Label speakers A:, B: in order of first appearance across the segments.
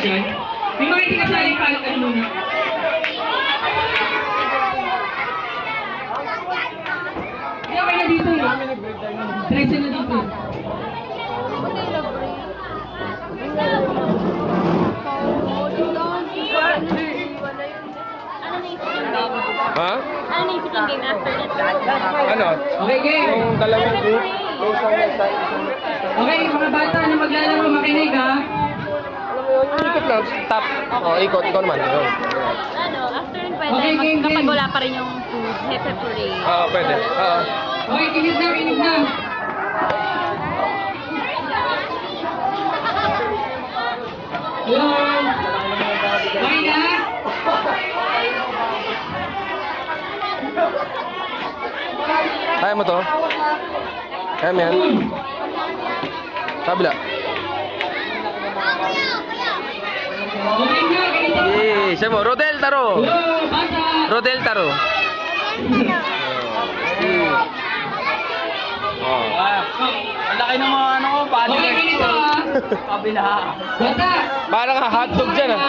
A: dyan. May mga hindi kasali palitan muna. Hindi ako na dito eh. Diretso na dito eh.
B: Ha?
C: Ano naisip yung game after that?
B: Ano?
A: Okay, game.
B: Yung dalawang group.
A: Okay, mga bata na maglalaro, makinig ha.
B: Alam mo yun, ikot lang. Tap. Oh, ikot. Ikaw naman. Yun.
C: Ano, after yun pwede,
A: Okay, game,
C: kapag
A: game.
C: wala pa rin yung food, hepe parade.
B: Oo, pwede. Oo.
A: Okay, kinig na, kinig na. Hello? Okay na?
B: Kaya mo to? Kaya mo yan? Kabila.
A: Okay na, ganito.
B: Yee! Siya mo. Rodel Taro!
A: Hello, bata.
B: Rodel Taro. Oh.
D: Ang laki ng mga ano ko, paano
A: Okay, ganito ha.
D: kabila.
A: Bata.
B: Parang hotdog dyan ah.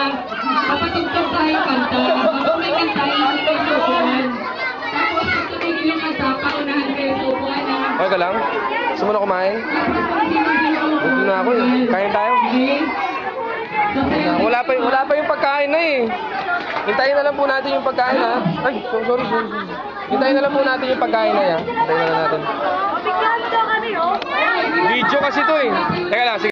A: Kapatugtog tayo kanta. Kapag may kanta, hindi kayo subukan. Tapos, pag tumigil yung kanta, paunahan kayo subukan na.
B: Okay ka lang? Gusto mo na kumain? Gusto na ako eh. Kain tayo?
A: Okay?
B: Wala pa yung pagkain na eh. Hintayin na lang po natin yung pagkain ha. Ay, sorry. Hintayin na lang po natin yung pagkain na yan. Hintayin na lang natin.
C: Bigyan daw kami, oh.
B: Video kasi to eh. Teka lang, sige.